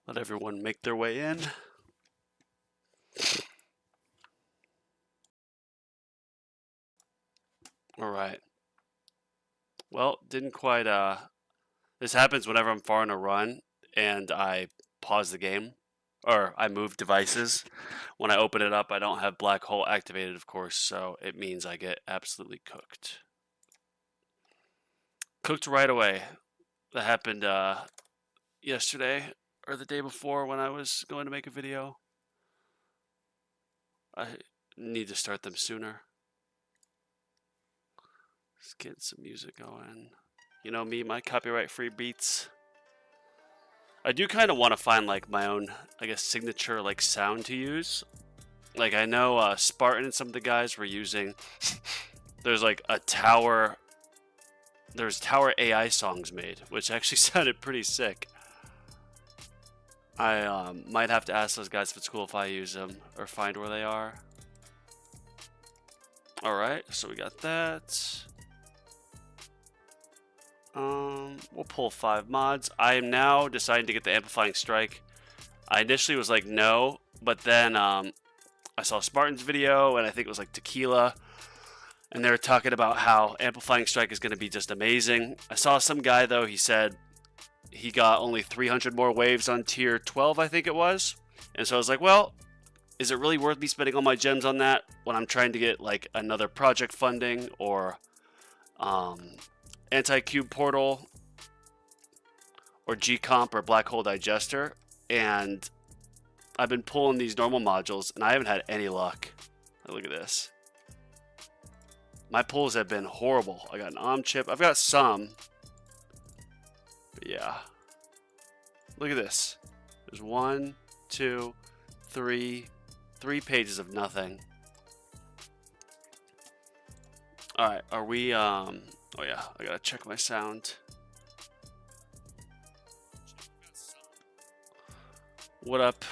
Let everyone make their way in. All right. Well, didn't quite, this happens whenever I'm far on a run and I pause the game, or I move devices. When I open it up, I don't have black hole activated, of course, so it means I get absolutely cooked. Cooked right away. That happened yesterday or the day before when I was going to make a video. I need to start them sooner. Let's get some music going. You know me, my copyright-free beats. I do kind of want to find like my own, I guess, signature like sound to use. Like I know Spartan and some of the guys were using. There's like a tower. There's tower AI songs made, which actually sounded pretty sick. I might have to ask those guys if it's cool if I use them or find where they are. All right, so we got that. We'll pull 5 mods. I am now deciding to get the amplifying strike. I initially was like no, but then I saw Spartan's video and I think it was like Tequila, and they were talking about how amplifying strike is going to be just amazing. I saw some guy though, he said he got only 300 more waves on tier 12, I think it was. And so I was like, well, is it really worth me spending all my gems on that when I'm trying to get like another project funding or anti-cube portal or G-comp or black hole digester? And I've been pulling these normal modules and I haven't had any luck. Look at this. My pulls have been horrible. I got an OM chip. I've got some. But yeah. Look at this. There's 1, 2, 3 pages of nothing. Alright, are we oh yeah, I gotta check my sound. What up?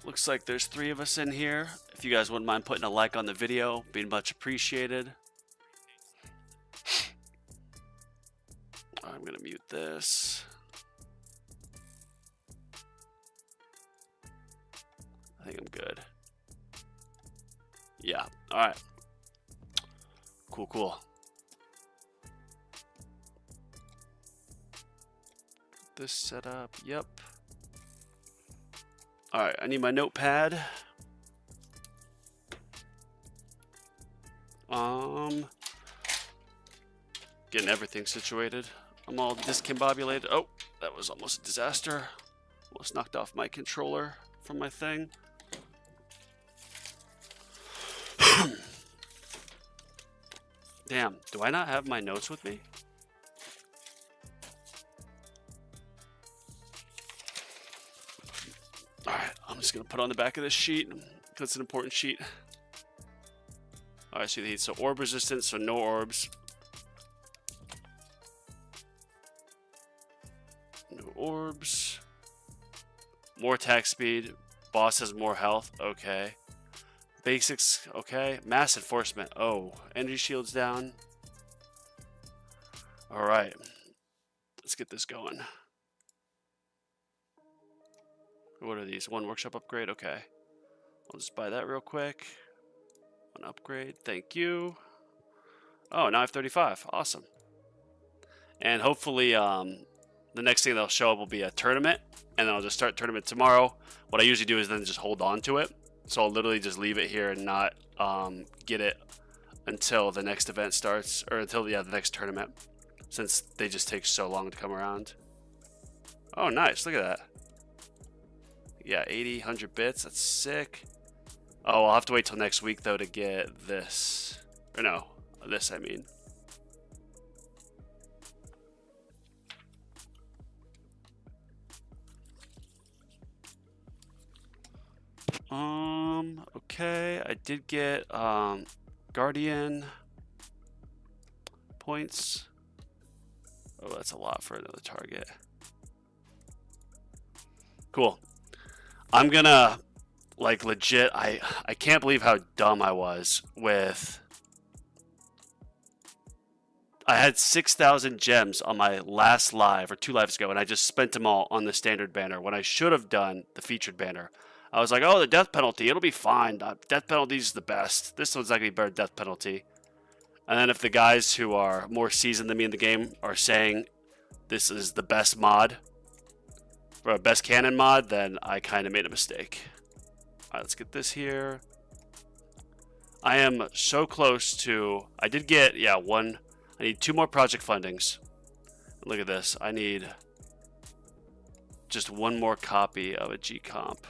Looks like there's 3 of us in here. If you guys wouldn't mind putting a like on the video, being much appreciated. I'm gonna mute this. I think I'm good. Yeah, alright. Cool, cool. This set up, yep. Alright, I need my notepad. Getting everything situated. I'm all discombobulated. Oh, that was almost a disaster. Almost knocked off my controller from my thing. Damn, do I not have my notes with me? Alright, I'm just gonna put on the back of this sheet because it's an important sheet. Alright, see the heat. So orb resistance, so no orbs. No orbs. More attack speed. Boss has more health. Okay. Basics. Okay. Mass enforcement. Oh. Energy shields down. Alright. Let's get this going. What are these? 1 workshop upgrade? Okay. I'll just buy that real quick. 1 upgrade. Thank you. Oh, now I have 35. Awesome. And hopefully, the next thing that'll show up will be a tournament. And then I'll just start tournament tomorrow. What I usually do is then just hold on to it. So I'll literally just leave it here and not get it until the next event starts. Or until, the next tournament. Since they just take so long to come around. Oh, nice. Look at that. Yeah, 80, 100 bits. That's sick. Oh, I'll have to wait till next week, though, to get this. Or no, this, I mean. Okay. I did get, Guardian points. Oh, that's a lot for another target. Cool. I'm gonna, like, legit, I can't believe how dumb I was with I had 6,000 gems on my last live, or 2 lives ago, and I just spent them all on the standard banner when I should have done the featured banner. I was like, oh, the death penalty, it'll be fine. Death penalty is the best. This one's not going to be better death penalty. And then if the guys who are more seasoned than me in the game are saying this is the best mod, or best cannon mod, then I kind of made a mistake. Alright, let's get this here. I am so close to... I did get, yeah, one... I need 2 more project fundings. Look at this. I need just 1 more copy of a G comp.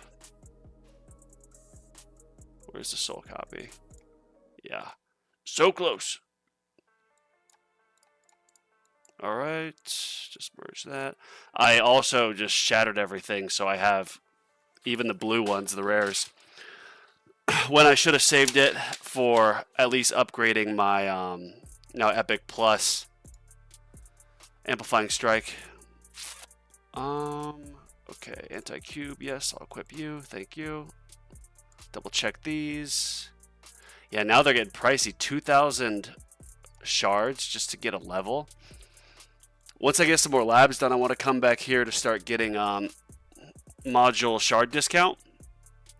Where's the soul copy? Yeah. So close. Alright. Just merge that. I also just shattered everything, so I have even the blue ones, the rares. When I should have saved it for at least upgrading my now Epic Plus Amplifying Strike. Okay, anti-cube, yes, I'll equip you, thank you. Double check these. Yeah, now they're getting pricey. 2,000 shards just to get a level. Once I get some more labs done, I want to come back here to start getting module shard discount.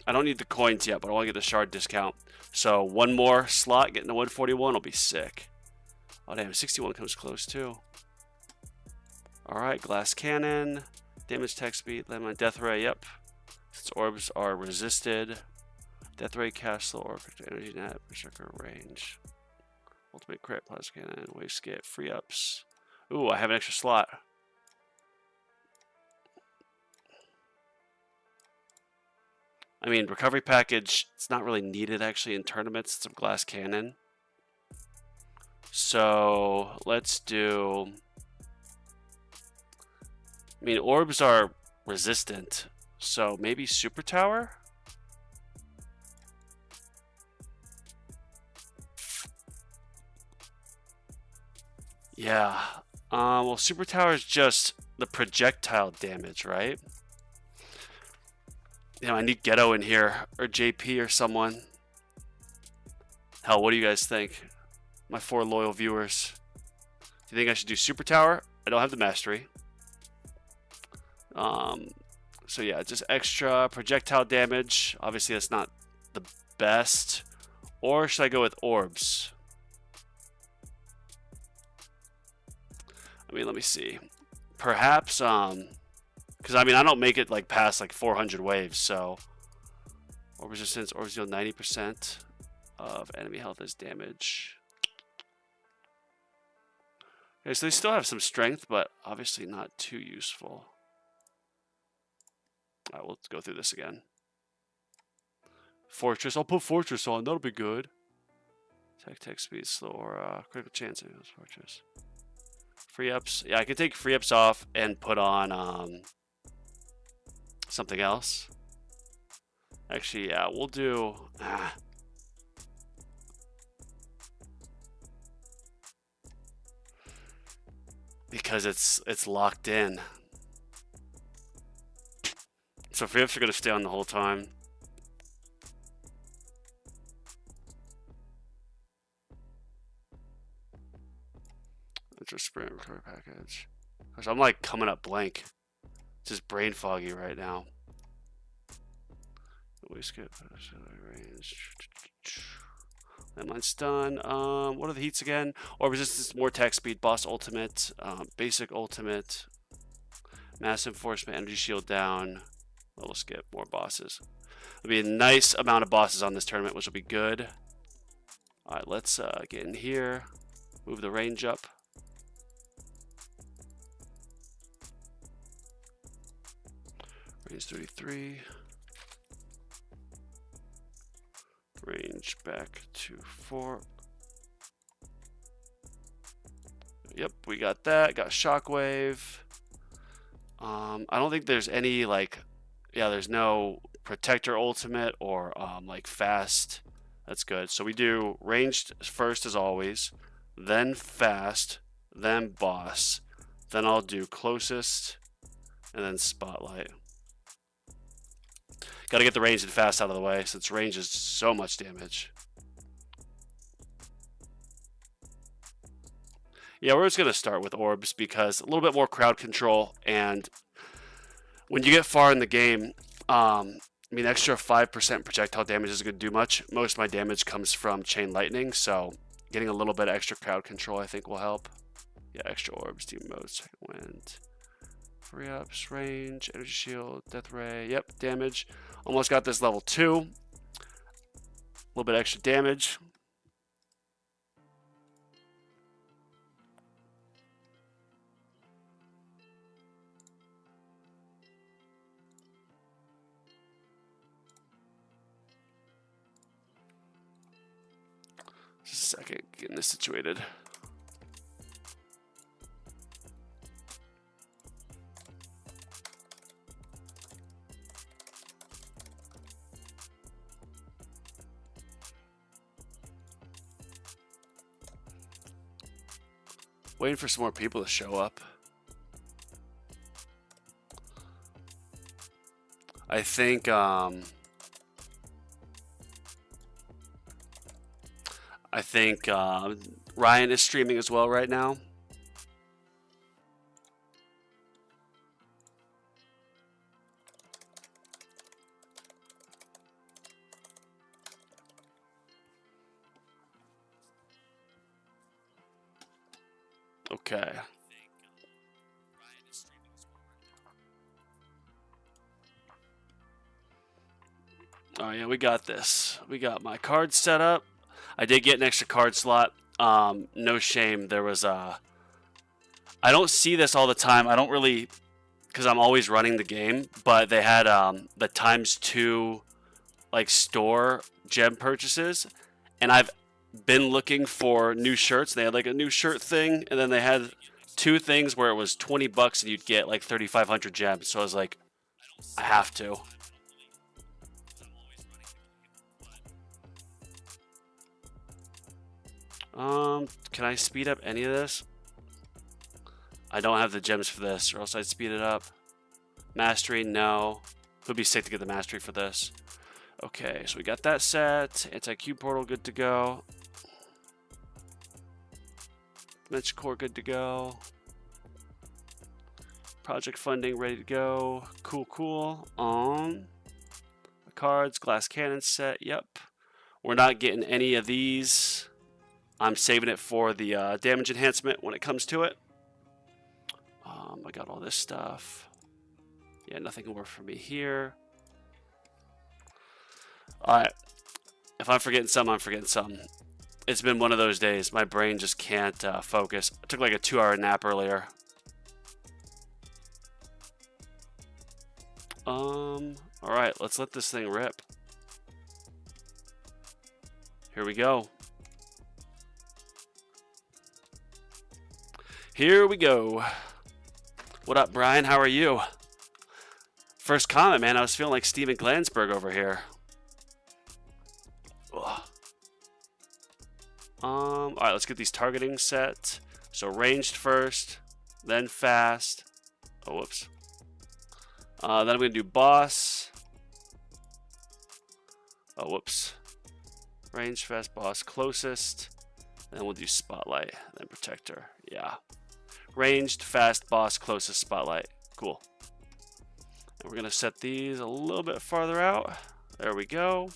I don't need the coins yet, but I want to get the shard discount. So 1 more slot, getting to 141 will be sick. Oh damn, 61 comes close too. Alright, glass cannon, damage tech speed, lemon, death ray, yep. Since orbs are resisted. Death ray, castle, orb, energy net, berserker range. Ultimate crit, plasma cannon, wave skip, free ups. Ooh, I have an extra slot. I mean, recovery package, it's not really needed actually in tournaments. It's a glass cannon. So let's do... I mean, orbs are resistant. So maybe super tower? Yeah. Well, super tower is just the projectile damage, right? You know, I need Ghetto in here, or JP or someone. Hell, what do you guys think? My 4 loyal viewers. Do you think I should do Super Tower? I don't have the mastery. So yeah, just extra projectile damage. Obviously, that's not the best. Or should I go with Orbs? I mean, let me see. Perhaps, because I mean, I don't make it like past like 400 waves, so orb resistance, orbs deal 90% of enemy health as damage. Okay, so they still have some strength, but obviously not too useful. All right, we'll go through this again. Fortress, I'll put Fortress on, that'll be good. Tech speed, slow, or critical chance of Fortress. Free ups, yeah, I could take free ups off and put on something else. Actually, yeah, we'll do because it's locked in. So free ups are gonna stay on the whole time. Just sprint recovery package. Gosh, I'm like coming up blank. Just brain foggy right now. We skip range. That mine's done. What are the heats again? Or resistance, more attack speed, boss ultimate, basic ultimate, mass enforcement, energy shield down. Level skip, more bosses. There'll be a nice amount of bosses on this tournament, which will be good. All right, let's get in here. Move the range up. Range 33. Range back to 4. Yep, we got that. Got shockwave. I don't think there's any like, yeah, there's no protector ultimate or like fast. That's good. So we do ranged first as always, then fast, then boss, then I'll do closest, and then spotlight. Got to get the range and fast out of the way since range is so much damage. Yeah, we're just going to start with orbs because a little bit more crowd control, and when you get far in the game, I mean, extra 5% projectile damage isn't going to do much. Most of my damage comes from chain lightning, so getting a little bit of extra crowd control I think will help. Yeah, extra orbs, demote, second wind, free ups, range, energy shield, death ray. Yep, damage. Almost got this level 2. A little bit extra damage. Just a second, getting this situated. Waiting for some more people to show up. I think Ryan is streaming as well right now. Okay. Oh yeah, we got this. We got my cards set up. I did get an extra card slot. No shame. There was I don't see this all the time. I don't really, because I'm always running the game. But they had the ×2 like store gem purchases, and I've been looking for new shirts. They had like a new shirt thing, and then they had 2 things where it was $20 and you'd get like 3,500 gems. So I was like, I have to. Can I speed up any of this? I don't have the gems for this, or else I'd speed it up. Mastery, no. It would be sick to get the mastery for this. Okay, so we got that set. Anti-Q portal, good to go. Dimension core, good to go. Project funding, ready to go. Cool, cool. Cards, glass cannon set, yep. We're not getting any of these. I'm saving it for the damage enhancement when it comes to it. I got all this stuff. Yeah, nothing can work for me here. Alright. If I'm forgetting some, I'm forgetting some. It's been one of those days. My brain just can't focus. I took like a 2-hour nap earlier. Alright, let's let this thing rip. Here we go. Here we go. What up, Brian? How are you? First comment, man. I was feeling like Steven Glansberg over here. Alright, let's get these targeting set. So ranged first, then fast. Oh, whoops. Then I'm going to do boss. Oh, whoops. Range, fast, boss, closest. Then we'll do spotlight, then protector. Yeah. Ranged, fast, boss, closest, spotlight. Cool. And we're going to set these a little bit farther out. There we go.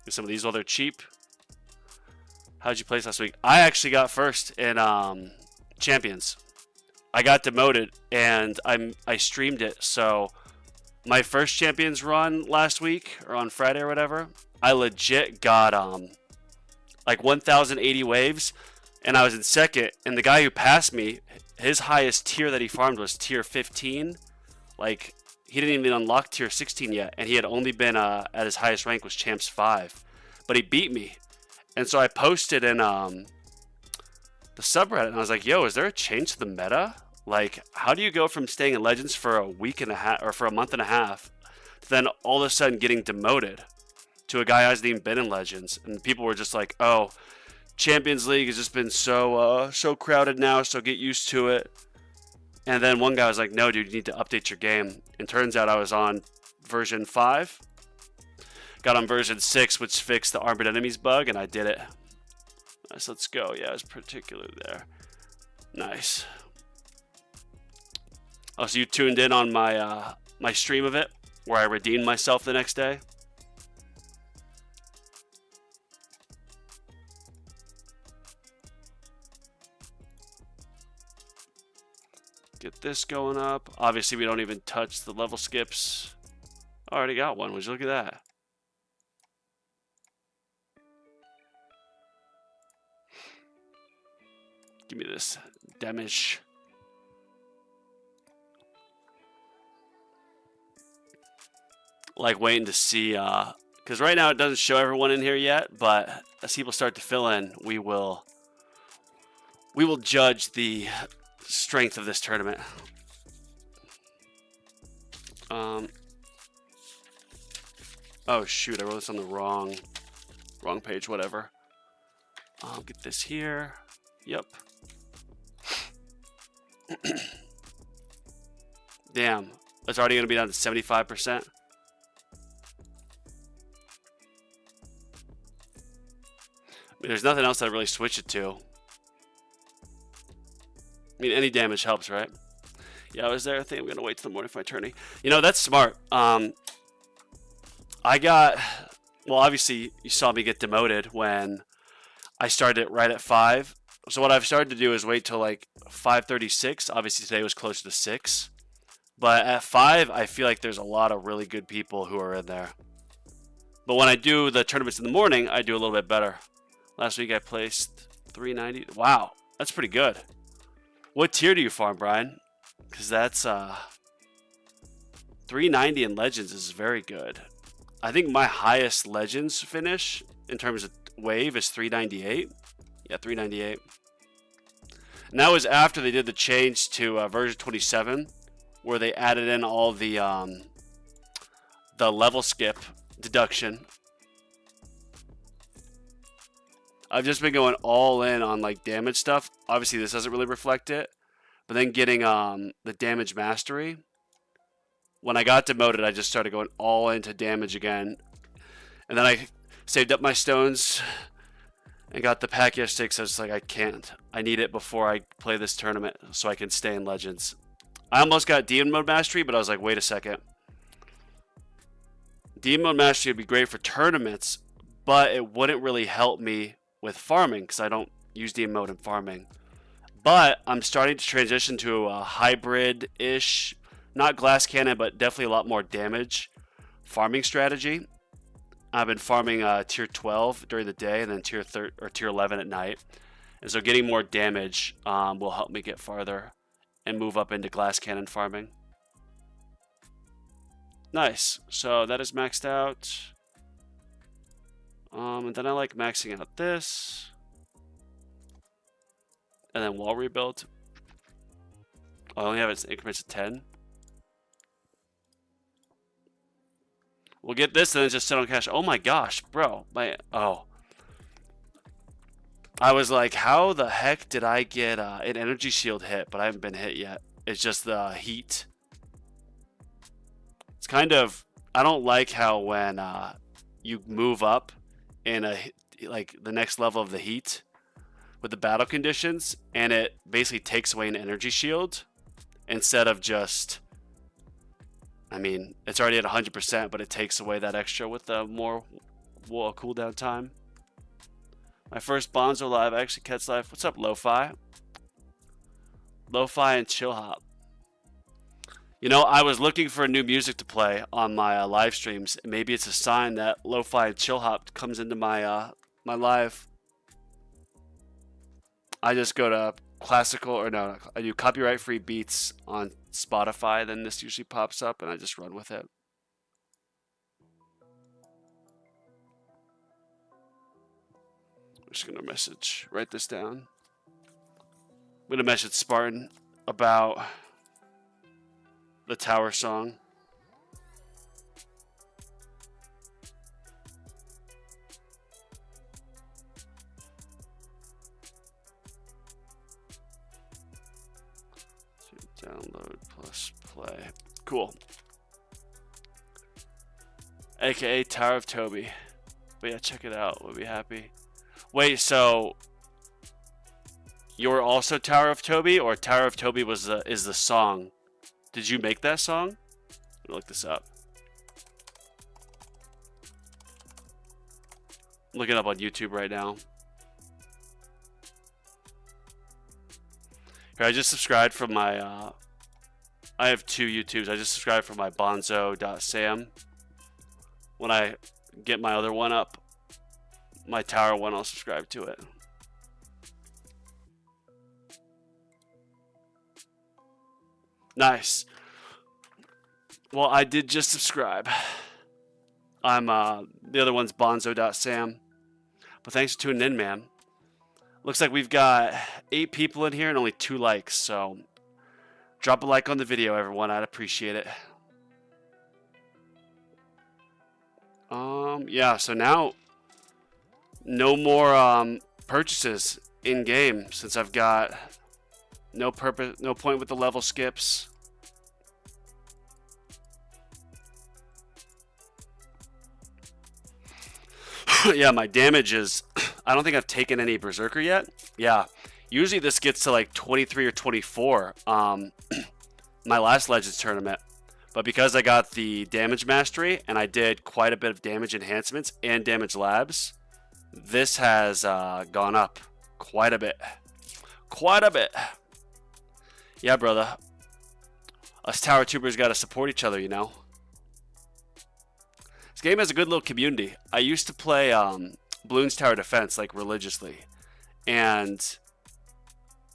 Get some of these while they're cheap. How'd you place last week? I actually got first in Champions. I got demoted, and I streamed it. So my first Champions run last week, or on Friday or whatever, I legit got like 1,080 waves. And I was in second, and the guy who passed me, his highest tier that he farmed was tier 15. Like, he didn't even unlock tier 16 yet, and he had only been at his highest rank was champs 5. But he beat me. And so I posted in the subreddit, and I was like, yo, is there a change to the meta? Like, how do you go from staying in Legends for a week and a half, or for a month and a half, to then all of a sudden getting demoted to a guy who hasn't even been in Legends? And people were just like, oh, Champions League has just been so crowded now, so get used to it. And then one guy was like, no, dude, you need to update your game. And turns out I was on version 5. Got on version 6, which fixed the armored enemies bug, and I did it. Nice, let's go. Yeah, it's particularly there. Nice. Oh, so you tuned in on my my stream of it, where I redeemed myself the next day? Get this going up. Obviously, we don't even touch the level skips. I already got one. Would you look at that? Give me this damage. Like waiting to see, because right now it doesn't show everyone in here yet, but as people start to fill in, we will judge the strength of this tournament. Oh shoot, I wrote this on the wrong page, whatever. I'll get this here. Yep. Damn, it's already gonna be down to 75%. I mean, there's nothing else I'd really switch it to. I mean, any damage helps, right? Yeah, I was there. I think I'm gonna wait till the morning for my tourney. You know, that's smart. I got, well, obviously you saw me get demoted when I started it right at 5. So what I've started to do is wait till like 5:36. Obviously today was closer to 6, but at 5, I feel like there's a lot of really good people who are in there. But when I do the tournaments in the morning, I do a little bit better. Last week I placed 390. Wow, that's pretty good. What tier do you farm, Brian? Because that's 390 in Legends is very good. I think my highest Legends finish in terms of wave is 398. Yeah, 398. And that was after they did the change to version 27, where they added in all the level skip deduction. I've just been going all in on like damage stuff. Obviously, this doesn't really reflect it, but then getting the damage mastery. When I got demoted, I just started going all into damage again, and then I saved up my stones and got the pack yesterday because I was like, I can't. I need it before I play this tournament so I can stay in Legends. I almost got demon mode mastery, but I was like, wait a second. Demon mode mastery would be great for tournaments, but it wouldn't really help me with farming because I don't use demon mode in farming. But I'm starting to transition to a hybrid-ish, not glass cannon, but definitely a lot more damage farming strategy. I've been farming tier 12 during the day and then tier 11 at night. And so getting more damage will help me get farther and move up into glass cannon farming. Nice. So that is maxed out. And then I like maxing out this. And then wall rebuild. I only have it in increments of 10. We'll get this and then just sit on cash. Oh my gosh, bro. I was like, how the heck did I get an energy shield hit, but I haven't been hit yet. It's just the heat. It's kind of, I don't like how when you move up in like the next level of the heat with the battle conditions, and it basically takes away an energy shield instead of just, I mean, it's already at 100%, but it takes away that extra with the more cooldown time. My first bonds are live. I actually catch live. What's up, Lo-Fi? Lo-Fi and Chill Hop. You know, I was looking for new music to play on my live streams. Maybe it's a sign that Lo-Fi and Chill Hop comes into my my live. I just go to classical, or no, I do copyright-free beats on Spotify. Then this usually pops up, and I just run with it. I'm just gonna write this down. I'm gonna message Spartan about the tower song. Download plus play. Cool. AKA Tower of Toby. But yeah, check it out. We'll be happy. Wait, so You're also Tower of Toby, or Tower of Toby is the song? Did you make that song? I'm gonna look this up. I'm looking it up on YouTube right now. Here, I just subscribed from my, I have 2 YouTubes. I just subscribed from my bonzo.sam. When I get my other one up, my tower one, I'll subscribe to it. Nice. Well, I did just subscribe. I'm, the other one's bonzo.sam. But thanks for tuning in, man. Looks like we've got 8 people in here and only 2 likes, so drop a like on the video, everyone. I'd appreciate it. Yeah, so now no more purchases in game since I've got no point with the level skips. Yeah, my damage is, I don't think I've taken any Berserker yet. Yeah, usually this gets to like 23 or 24 my last Legends tournament. But because I got the damage mastery and I did quite a bit of damage enhancements and damage labs, this has gone up quite a bit. Quite a bit. Yeah, brother. Us tower tubers got to support each other, you know. This game has a good little community. I used to play Bloons Tower Defense like religiously, and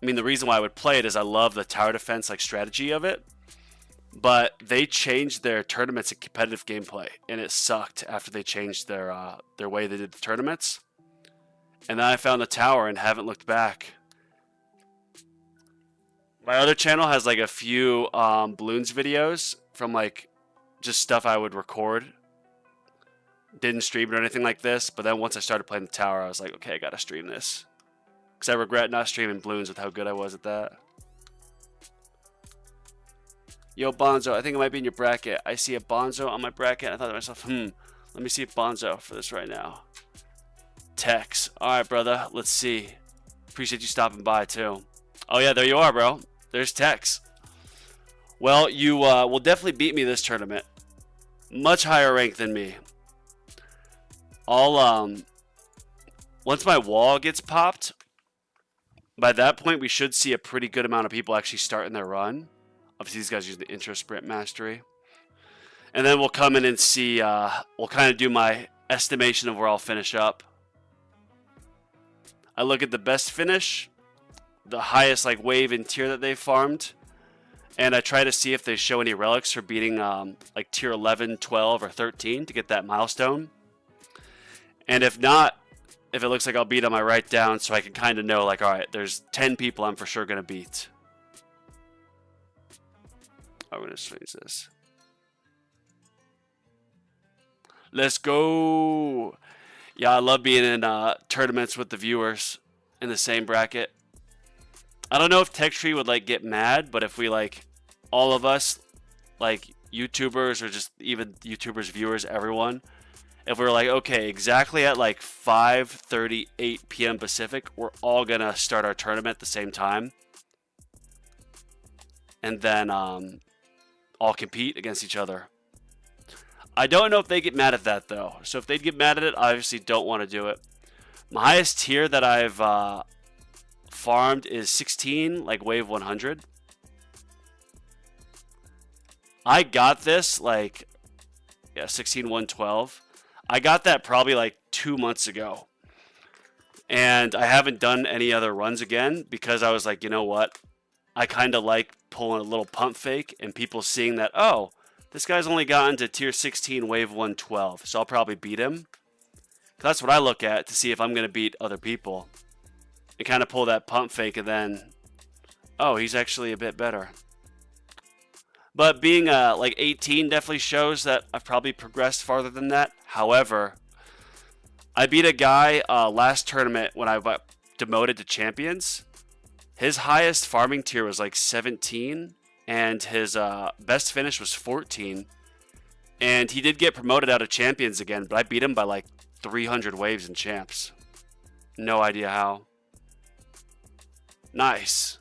I mean the reason why I would play it is I love the tower defense like strategy of it, but they changed their tournaments and competitive gameplay, and it sucked after they changed their way they did the tournaments. And then I found the tower and haven't looked back. My other channel has like a few Bloons videos from like just stuff I would record. Didn't stream it or anything like this, but then once I started playing the tower, I was like, okay, I gotta stream this. Because I regret not streaming Bloons with how good I was at that. Yo, Bonzo, I think it might be in your bracket. I see a Bonzo on my bracket. I thought to myself, let me see Bonzo for this right now. Tex. Alright, brother, let's see. Appreciate you stopping by, too. Oh, yeah, there you are, bro. There's Tex. Well, you will definitely beat me this tournament. Much higher rank than me. I'll, once my wall gets popped, by that point we should see a pretty good amount of people actually starting their run. Obviously these guys use the intro sprint mastery. And then we'll come in and see, we'll kind of do my estimation of where I'll finish up. I look at the best finish, the highest like wave and tier that they've farmed, and I try to see if they show any relics for beating like tier 11, 12, or 13 to get that milestone. And if not, if it looks like I'll beat them, I write down so I can kind of know, like, all right, there's 10 people I'm for sure going to beat. I'm going to change this. Let's go. Yeah, I love being in tournaments with the viewers in the same bracket. I don't know if TechTree would, like, get mad, but if we, like, all of us, like, YouTubers or just even YouTubers, viewers, everyone, if we're like, okay, exactly at like 5:38 p.m. Pacific, we're all going to start our tournament at the same time. And then all compete against each other. I don't know if they get mad at that, though. So if they'd get mad at it, I obviously don't want to do it. My highest tier that I've farmed is 16, like wave 100. I got this, like, yeah, 16, 112. I got that probably like 2 months ago. And I haven't done any other runs again because I was like, you know what? I kind of like pulling a little pump fake and people seeing that, oh, this guy's only gotten to tier 16, wave 112. So I'll probably beat him. That's what I look at to see if I'm going to beat other people. And kind of pull that pump fake and then, oh, he's actually a bit better. But being like 18 definitely shows that I've probably progressed farther than that. However, I beat a guy last tournament when I got demoted to champions. His highest farming tier was like 17, and his best finish was 14. And he did get promoted out of champions again, but I beat him by like 300 waves in champs. No idea how. Nice.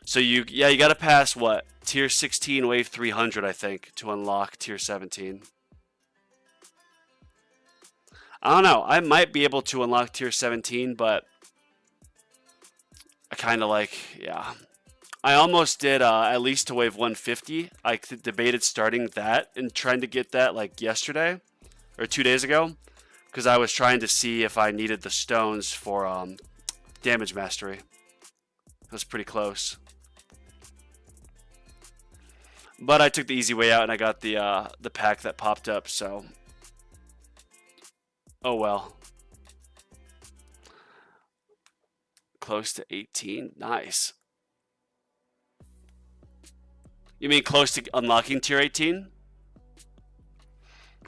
So you got to pass what? Tier 16 wave 300, I think, to unlock tier 17. I don't know. I might be able to unlock tier 17, but I kind of like, yeah. I almost did at least to wave 150. I debated starting that and trying to get that like yesterday or 2 days ago because I was trying to see if I needed the stones for damage mastery. It was pretty close. But I took the easy way out and I got the pack that popped up, so oh well. Close to 18. Nice. You mean close to unlocking tier 18?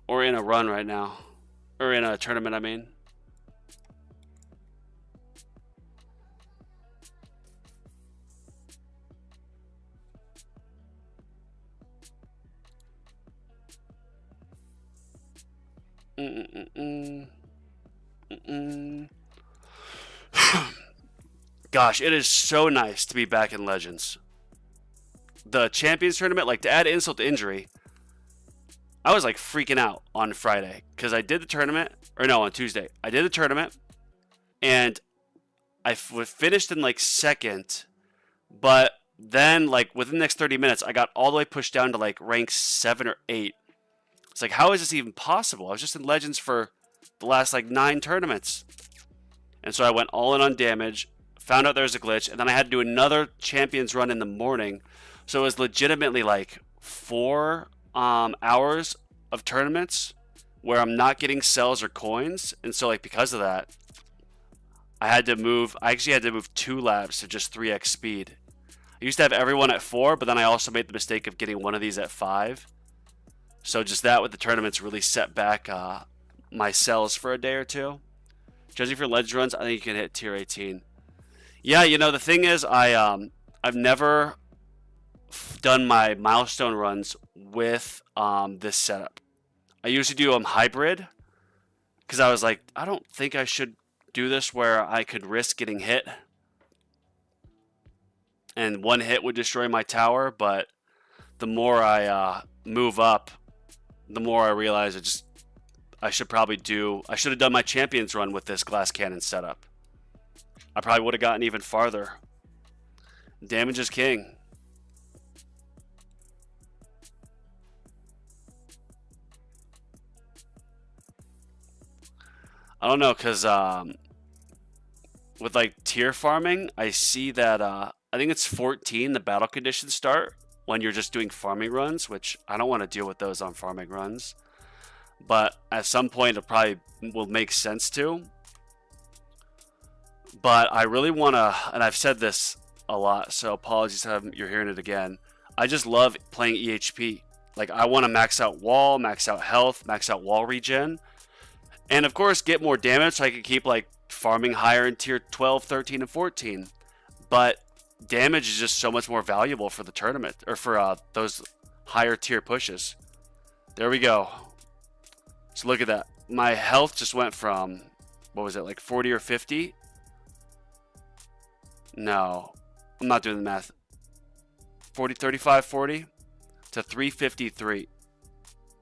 Or in a run right now? Or in a tournament, I mean. Gosh, it is so nice to be back in Legends. The Champions Tournament, like to add insult to injury, I was like freaking out on Friday because I did the tournament, or no, on Tuesday. I did the tournament and I finished in like second, but then like within the next 30 minutes, I got all the way pushed down to like rank 7 or 8. It's like, how is this even possible? I was just in Legends for the last like 9 tournaments. And so I went all in on damage, found out there was a glitch, and then I had to do another Champions run in the morning. So it was legitimately like 4 hours of tournaments where I'm not getting cells or coins. And so like because of that, I actually had to move 2 labs to just 3x speed. I used to have everyone at 4, but then I also made the mistake of getting one of these at 5. So just that with the tournaments really set back my cells for a day or two. Judging for ledge runs, I think you can hit tier 18. Yeah, you know, the thing is, I've never done my milestone runs with this setup. I usually do hybrid because I was like, I don't think I should do this where I could risk getting hit and one hit would destroy my tower. But the more I move up, the more I realize I should have done my Champions run with this glass cannon setup. I probably would have gotten even farther. Damage is king. I don't know, because with like tier farming, I see that I think it's 14 the battle conditions start when you're just doing farming runs, which I don't want to deal with those on farming runs. But at some point, it probably will make sense to. But I really want to, and I've said this a lot, so apologies if you're hearing it again. I just love playing EHP. Like, I want to max out wall, max out health, max out wall regen. And, of course, get more damage so I can keep, like, farming higher in tier 12, 13, and 14. But damage is just so much more valuable for the tournament, or for those higher tier pushes. There we go. So look at that. My health just went from, what was it, like 40 or 50? No, I'm not doing the math. 40, 35, 40 to 353.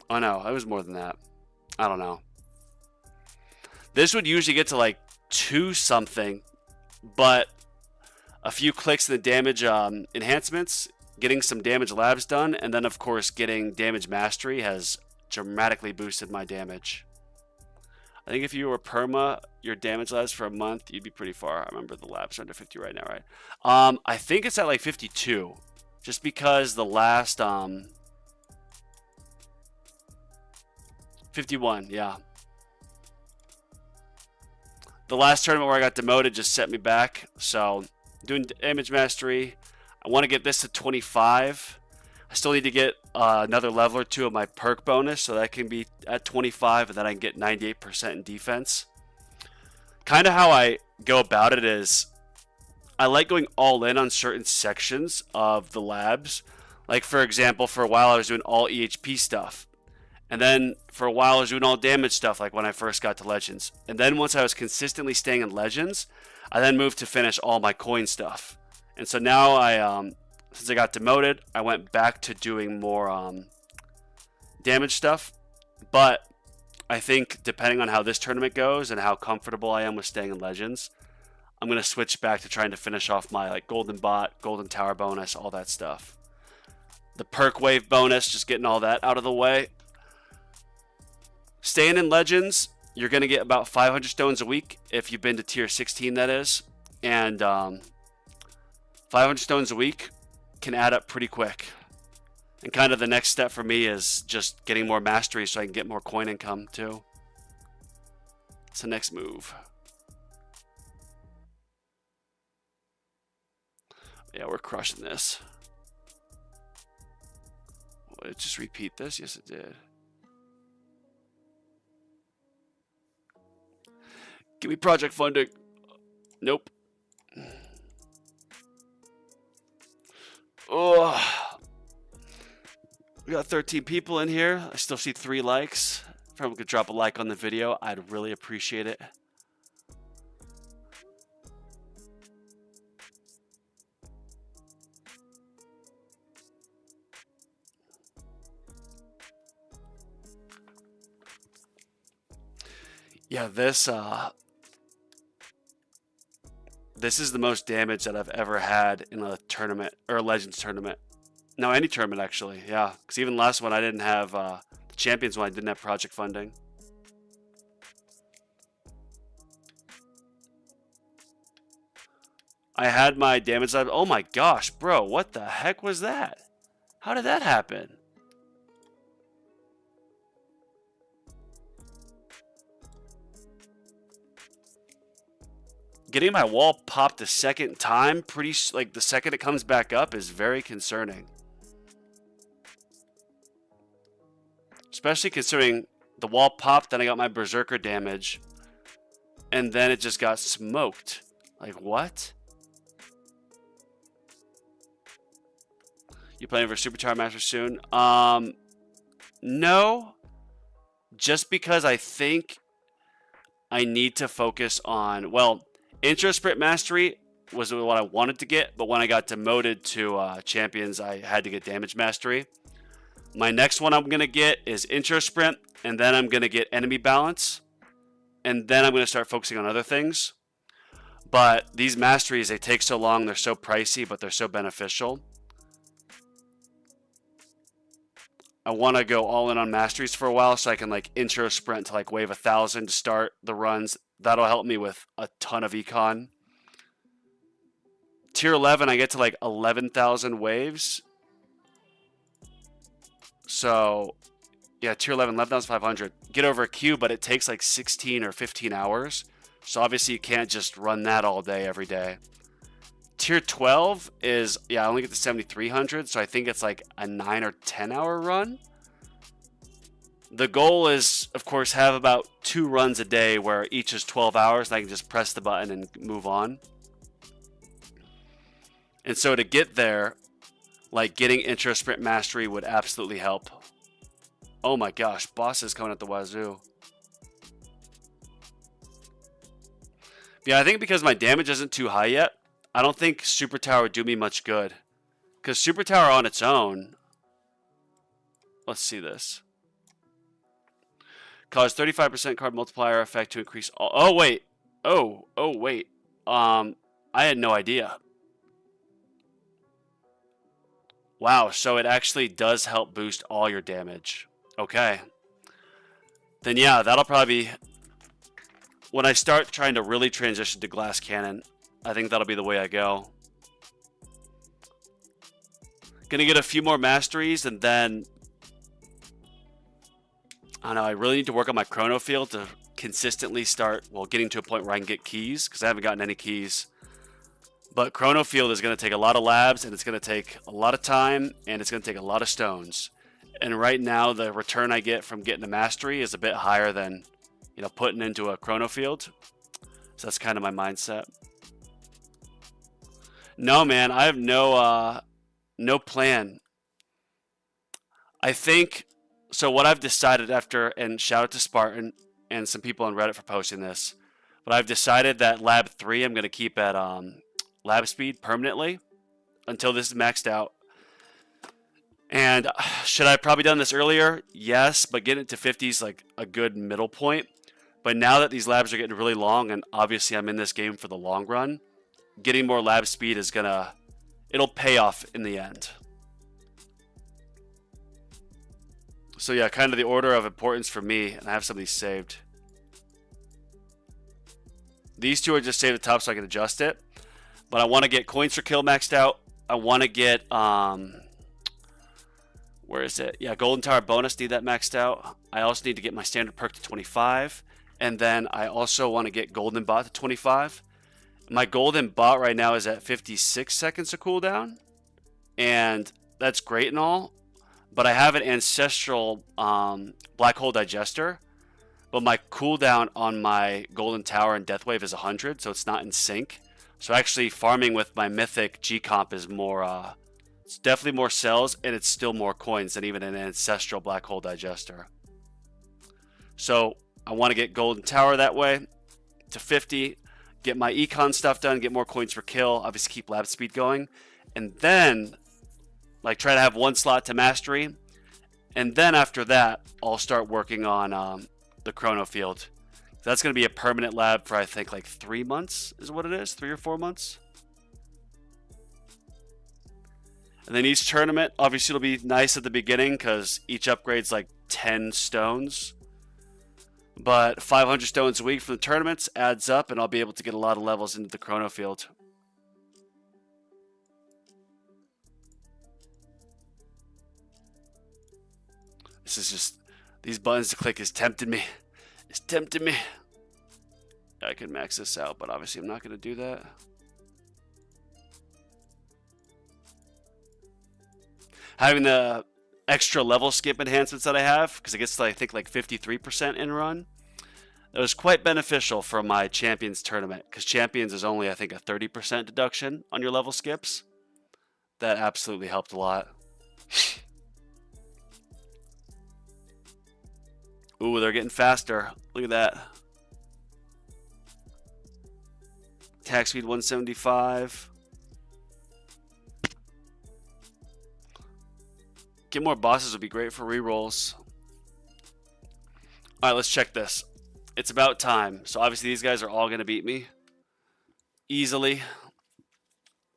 Oh no, it was more than that. I don't know. This would usually get to like 2 something, but a few clicks in the damage enhancements, getting some damage labs done, and then of course getting damage mastery has dramatically boosted my damage. I think if you were perma your damage labs for a month, you'd be pretty far. I remember the labs are under 50 right now, right? I think it's at like 52, just because the last 51, yeah. The last tournament where I got demoted just set me back. So doing damage mastery, I want to get this to 25. I still need to get another level or 2 of my perk bonus, so that can be at 25, and then I can get 98% in defense. Kind of how I go about it is I like going all in on certain sections of the labs. Like, for example, for a while I was doing all EHP stuff. And then for a while I was doing all damage stuff, like when I first got to Legends. And then once I was consistently staying in Legends, I then moved to finish all my coin stuff. And so now since I got demoted, I went back to doing more damage stuff. But I think depending on how this tournament goes and how comfortable I am with staying in Legends, I'm going to switch back to trying to finish off my like golden bot, golden tower bonus, all that stuff. The perk wave bonus, just getting all that out of the way. Staying in Legends, you're going to get about 500 stones a week if you've been to tier 16, that is. And 500 stones a week can add up pretty quick. And kind of the next step for me is just getting more mastery so I can get more coin income too. It's the next move. Yeah, we're crushing this. Did it just repeat this? Yes, it did. Give me project funding. Nope. Oh, we got 13 people in here. I still see 3 likes. If everyone could drop a like on the video, I'd really appreciate it. Yeah, this is the most damage that I've ever had in a tournament or a Legends tournament. No, any tournament actually. Yeah, because even last one I didn't have the Champions one. I didn't have project funding. I had my damage. Oh my gosh, bro! What the heck was that? How did that happen? Getting my wall popped a second time, like the second it comes back up, is very concerning. Especially considering the wall popped, then I got my berserker damage, and then it just got smoked. Like what? You planning for Super Tower Master soon? No. Just because I think I need to focus on, well, Intro Sprint Mastery was what I wanted to get, but when I got demoted to Champions, I had to get Damage Mastery. My next one I'm going to get is Intro Sprint, and then I'm going to get Enemy Balance, and then I'm going to start focusing on other things. But these Masteries, they take so long, they're so pricey, but they're so beneficial. I want to go all in on Masteries for a while so I can like Intro Sprint to like wave 1,000 to start the runs. That'll help me with a ton of econ. Tier 11, I get to like 11,000 waves. So, yeah, tier 11, 11,500. Get over a queue, but it takes like 16 or 15 hours. So obviously you can't just run that all day, every day. Tier 12 is, yeah, I only get to 7,300. So I think it's like a 9 or 10 hour run. The goal is, of course, have about 2 runs a day where each is 12 hours and I can just press the button and move on. And so to get there, like getting Intro Sprint Mastery would absolutely help. Oh my gosh, boss is coming at the wazoo. Yeah, I think because my damage isn't too high yet, I don't think Super Tower would do me much good. Because Super Tower on its own, let's see this. Cause 35% card multiplier effect to increase all. Oh wait. Oh wait. I had no idea. Wow, so it actually does help boost all your damage. Okay. Then yeah, that'll probably be when I start trying to really transition to glass cannon. I think that'll be the way I go. Gonna get a few more masteries and then I don't know, I really need to work on my chrono field to consistently start, well, getting to a point where I can get keys, because I haven't gotten any keys. But chrono field is going to take a lot of labs, and it's going to take a lot of time, and it's going to take a lot of stones. And right now, the return I get from getting a mastery is a bit higher than, you know, putting into a chrono field. So that's kind of my mindset. No, man, I have no plan. I think... So what I've decided after, and shout out to Spartan and some people on Reddit for posting this, But I've decided that lab 3 I'm going to keep at lab speed permanently until this is maxed out. And should I have probably done this earlier? Yes, but getting it to 50 is like a good middle point. But now that these labs are getting really long, and obviously I'm in this game for the long run, getting more lab speed is gonna, it'll pay off in the end. So yeah, kind of the order of importance for me, and I have some of these saved. These two are just saved at the top so I can adjust it. But I want to get coins per kill maxed out. I want to get, where is it? Yeah, Golden Tower bonus, need that maxed out. I also need to get my standard perk to 25. And then I also want to get Golden Bot to 25. My Golden Bot right now is at 56 seconds of cooldown. And that's great and all. But I have an Ancestral Black Hole Digester. But my cooldown on my Golden Tower and Death Wave is 100, so it's not in sync. So actually farming with my Mythic G-Comp is more... it's definitely more cells, and it's still more coins than even an Ancestral Black Hole Digester. So I want to get Golden Tower that way to 50, get my econ stuff done, get more coins per kill, obviously keep lab speed going, and then like try to have one slot to mastery, and then after that I'll start working on the Chrono Field. That's going to be a permanent lab for I think like 3 months is what it is, 3 or 4 months. And then each tournament, obviously it'll be nice at the beginning because each upgrade's like 10 stones. But 500 stones a week from the tournaments adds up, and I'll be able to get a lot of levels into the Chrono Field. This is just, these buttons to click is tempting me. It's tempting me. I could max this out, but obviously I'm not going to do that. Having the extra level skip enhancements that I have, because it gets to I think like 53% in run, it was quite beneficial for my Champions tournament, because Champions is only I think a 30% deduction on your level skips. That absolutely helped a lot. Ooh, they're getting faster. Look at that. Attack speed 175. Get more bosses would be great for rerolls. Alright, let's check this. It's about time. So obviously these guys are all going to beat me easily.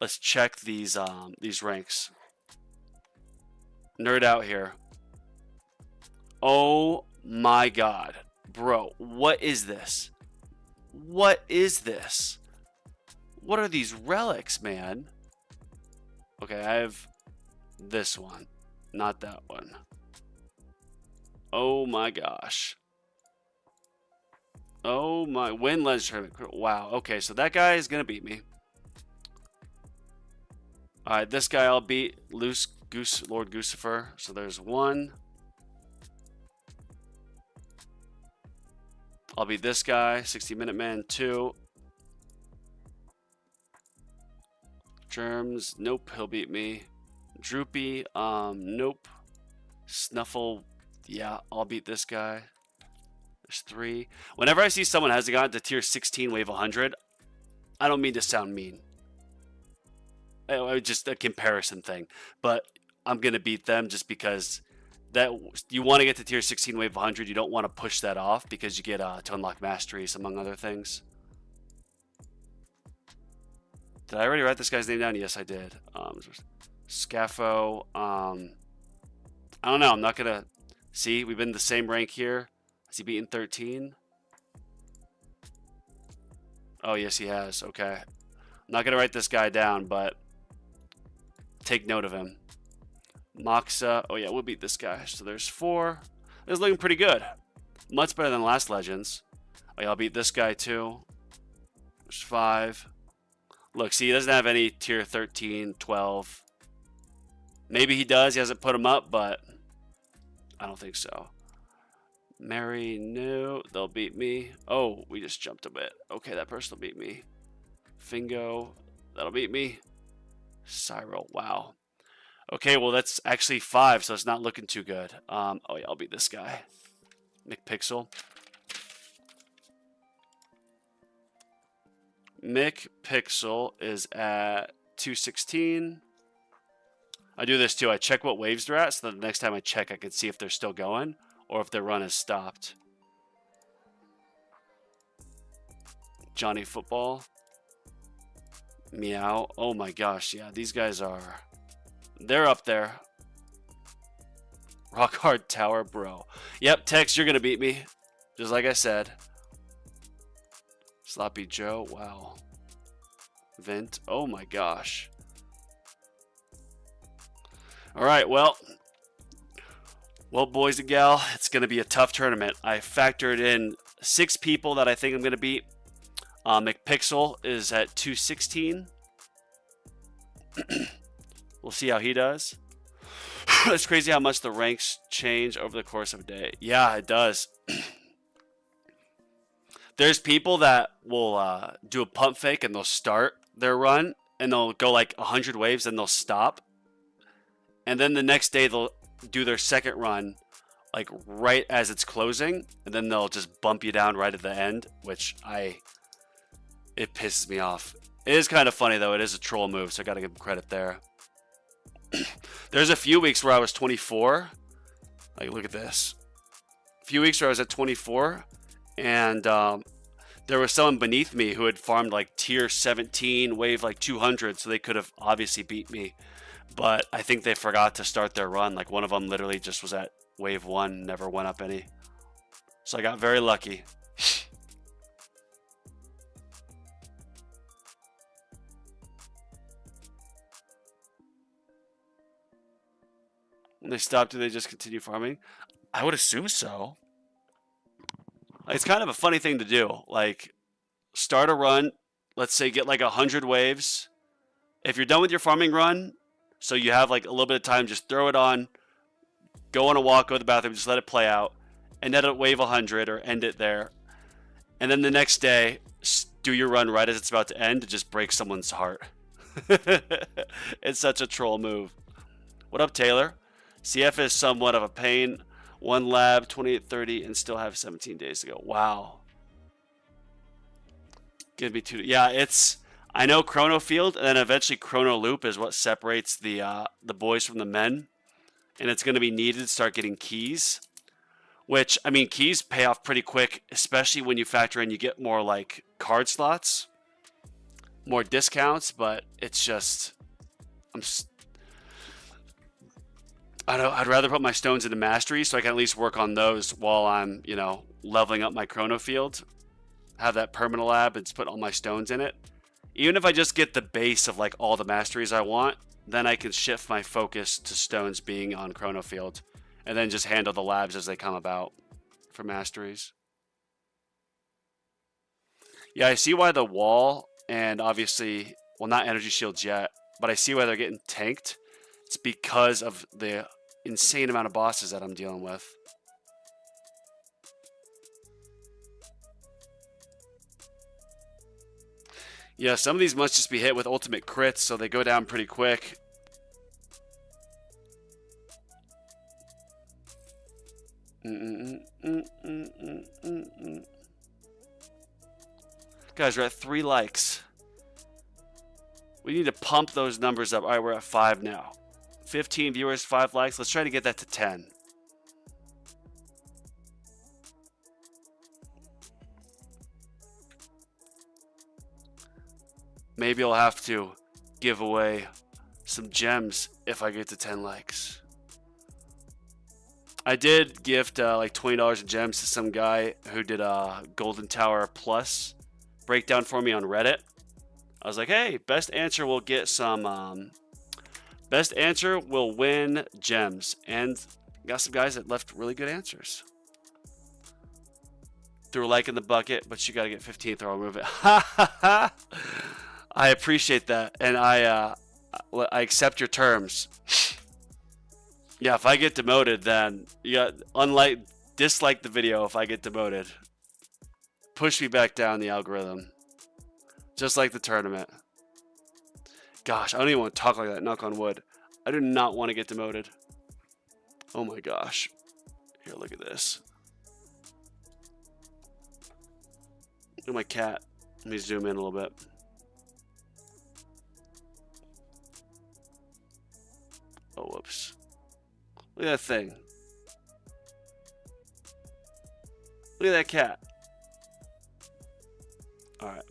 Let's check these ranks. Nerd out here. Oh my god. Bro, what is this? What is this? What are these relics, man? Okay, I have this one. Not that one. Oh my gosh. Oh my. Win Legends Tournament. Wow. Okay, so that guy is going to beat me. Alright, this guy I'll beat. Lord Gucifer. So there's one. I'll beat this guy. 60-Minute Man 2. Germs. Nope, he'll beat me. Droopy, nope. Snuffle, yeah, I'll beat this guy. There's 3. Whenever I see someone has gotten to tier 16 wave 100, I don't mean to sound mean. Just a comparison thing. But I'm going to beat them just because that you want to get to tier 16 wave 100. You don't want to push that off because you get to unlock masteries, among other things. Did I already write this guy's name down? Yes, I did. Scaffo. I don't know. I'm not going to... See, we've been the same rank here. Has he beaten 13? Oh, yes, he has. Okay. I'm not going to write this guy down, but take note of him. Moxa. Oh, yeah, we'll beat this guy. So there's 4. This is looking pretty good. Much better than last Legends. Oh, yeah, I'll beat this guy, too. There's 5. Look, see, he doesn't have any tier 13, 12... Maybe he does. He hasn't put him up, but I don't think so. Mary, no. They'll beat me. Oh, we just jumped a bit. Okay, that person will beat me. Fingo, that'll beat me. Cyril, wow. Okay, well, that's actually 5, so it's not looking too good. Oh, yeah, I'll beat this guy. McPixel. Mick Pixel is at 216. I do this too. I check what waves they're at, so that the next time I check, I can see if they're still going or if their run has stopped. Johnny Football. Meow. Oh my gosh, yeah, these guys are... They're up there. Rock Hard Tower, bro. Yep, Tex, you're going to beat me. Just like I said. Sloppy Joe, wow. Vent, oh my gosh. Alright, well, boys and gal, it's going to be a tough tournament. I factored in 6 people that I think I'm going to beat. McPixel is at 216. We'll see how he does. It's crazy how much the ranks change over the course of a day. Yeah, it does. There's people that will do a pump fake and they'll start their run and they'll go like 100 waves and they'll stop. And then the next day they'll do their second run like right as it's closing, and then they'll just bump you down right at the end, which it pisses me off. It is kind of funny though. It is a troll move, so I got to give them credit there. There's a few weeks where I was 24. Like, look at this. A few weeks where I was at 24, and there was someone beneath me who had farmed like tier 17, wave like 200, so they could have obviously beat me. But I think they forgot to start their run. Like, one of them literally just was at wave 1, never went up any. So I got very lucky. When they stop, do they just continue farming? I would assume so. Like, it's kind of a funny thing to do. Like, start a run, let's say get like 100 waves. If you're done with your farming run, so you have like a little bit of time, just throw it on, go on a walk, go to the bathroom, just let it play out, and end at wave 100 or end it there. And then the next day, do your run right as it's about to end to just break someone's heart. It's such a troll move. What up, Taylor? CF is somewhat of a pain. 1 lab, 2830, and still have 17 days to go. Wow. Give me 2. Yeah, it's... I know Chrono Field, and then eventually Chrono Loop is what separates the boys from the men. And it's going to be needed to start getting keys. Which, I mean, keys pay off pretty quick, especially when you factor in you get more, like, card slots. More discounts, but it's just... I'd rather put my stones into mastery so I can at least work on those while I'm, you know, leveling up my Chrono Field. Have that permanent lab and just put all my stones in it. Even if I just get the base of like all the masteries I want, then I can shift my focus to stones being on Chrono Field and then just handle the labs as they come about for masteries. Yeah, I see why the wall and obviously, well, not energy shields yet, but I see why they're getting tanked. It's because of the insane amount of bosses that I'm dealing with. Yeah, some of these must just be hit with ultimate crits, so they go down pretty quick. Guys, we're at 3 likes. We need to pump those numbers up. All right, we're at 5 now. 15 viewers, 5 likes. Let's try to get that to 10. Maybe I'll have to give away some gems if I get to 10 likes. I did gift like $20 in gems to some guy who did a Golden Tower Plus breakdown for me on Reddit. I was like, hey, best answer will get some... best answer will win gems. And got some guys that left really good answers. Threw a like in the bucket, but you got to get 15th or I'll remove it. I appreciate that, and I accept your terms. Yeah, if I get demoted, then you got dislike the video if I get demoted. Push me back down the algorithm, just like the tournament. Gosh, I don't even want to talk like that. Knock on wood. I do not want to get demoted. Oh my gosh. Here, look at this. Look at my cat. Let me zoom in a little bit. Oh, whoops. Look at that thing. Look at that cat. Alright.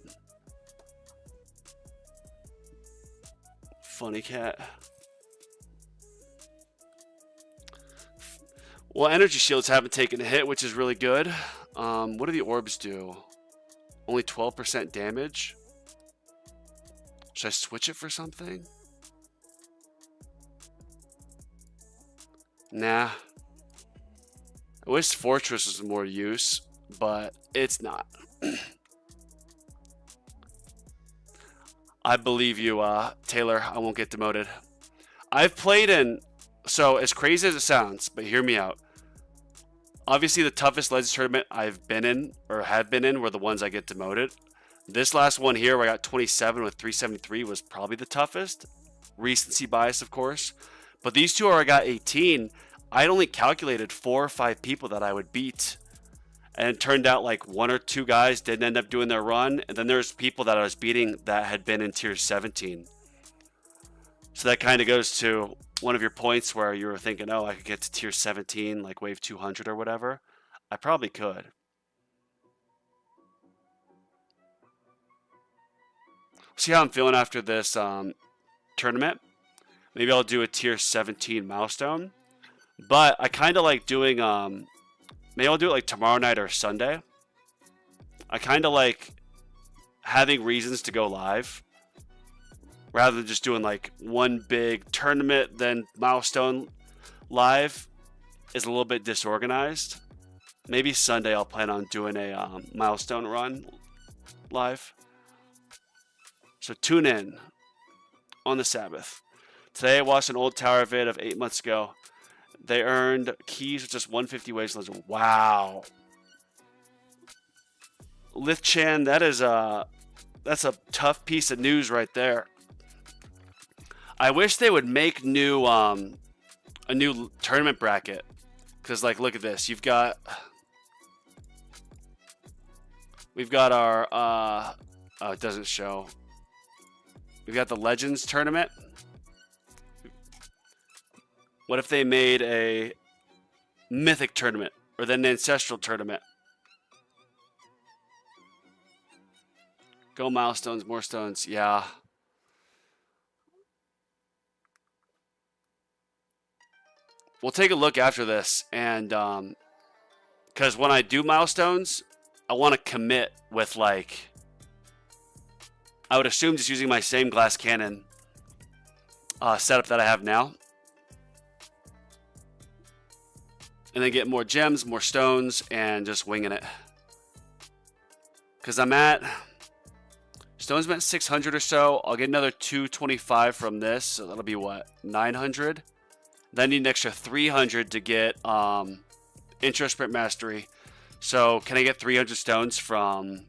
Funny cat. Well, energy shields haven't taken a hit, which is really good. What do the orbs do? Only 12% damage? Should I switch it for something? Nah. I wish Fortress was more use, but it's not. I believe you, Taylor. I won't get demoted. I've played in... So, as crazy as it sounds, but hear me out. Obviously, the toughest Legends tournament I've been in, or have been in, were the ones I get demoted. This last one here, where I got 27 with 373, was probably the toughest. Recency bias, of course. But these two where I got 18, I'd only calculated 4 or 5 people that I would beat. And it turned out like 1 or 2 guys didn't end up doing their run. And then there's people that I was beating that had been in tier 17. So that kind of goes to one of your points where you were thinking, oh, I could get to tier 17, like wave 200 or whatever. I probably could. See how I'm feeling after this tournament. Maybe I'll do a tier 17 milestone. But I kind of like doing, maybe I'll do it like tomorrow night or Sunday. I kind of like having reasons to go live. Rather than just doing like one big tournament, then milestone live is a little bit disorganized. Maybe Sunday I'll plan on doing a milestone run live. So tune in on the Sabbath. Today I watched an old tower vid of 8 months ago. They earned keys with just 150 waves. Wow. Lithchan, that's a tough piece of news right there. I wish they would make a new tournament bracket. Because, like, look at this. We've got our, oh, it doesn't show. We've got the Legends tournament. What if they made a Mythic tournament? Or then an Ancestral tournament? Go milestones, more stones. Yeah. We'll take a look after this, and because when I do milestones, I want to commit with, like, I would assume just using my same glass cannon setup that I have now, and then get more gems, more stones, and just winging it. Because stones meant 600 or so. I'll get another 225 from this, so that'll be what, 900. Then I need an extra 300 to get intro sprint mastery. So can I get 300 stones from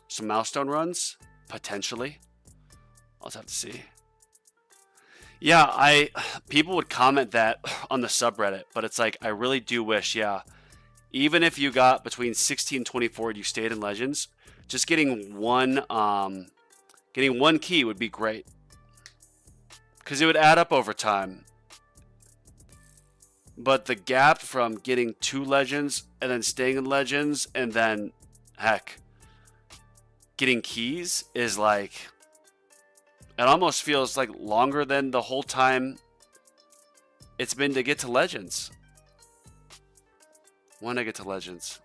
some milestone runs? Potentially. I'll just have to see. Yeah, people would comment that on the subreddit, but it's like, I really do wish, yeah, even if you got between 16 and 24 and you stayed in Legends, just getting one key would be great. Because it would add up over time. But the gap from getting 2 Legends and then staying in Legends and then, heck, getting keys is like, it almost feels like longer than the whole time it's been to get to Legends. When I get to Legends.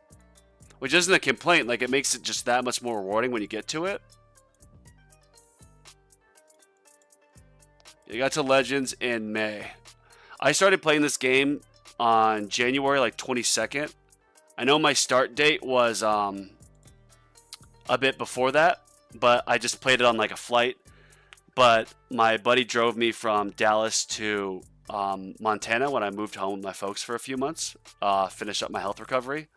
Which isn't a complaint, like it makes it just that much more rewarding when you get to it. You got to Legends in May. I started playing this game on January like 22nd. I know my start date was a bit before that, but I just played it on like a flight. But my buddy drove me from Dallas to Montana when I moved home with my folks for a few months, finish up my health recovery.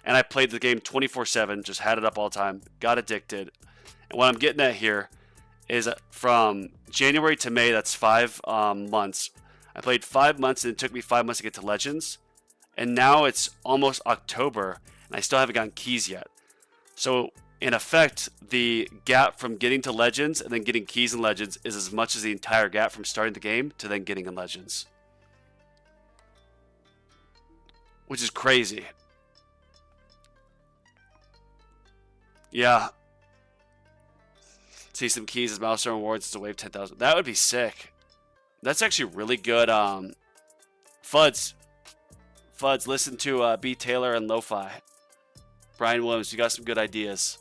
And I played the game 24/7, just had it up all the time, got addicted. And what I'm getting at here is from January to May, that's 5 months. I played 5 months, and it took me 5 months to get to Legends. And now it's almost October, and I still haven't gotten keys yet. So, in effect, the gap from getting to Legends and then getting keys in Legends is as much as the entire gap from starting the game to then getting in Legends. which is crazy. Yeah. See some keys as milestone rewards to wave 10,000. That would be sick. That's actually really good. Fuds, listen to B. Taylor and Lo-Fi. Brian Williams, you got some good ideas.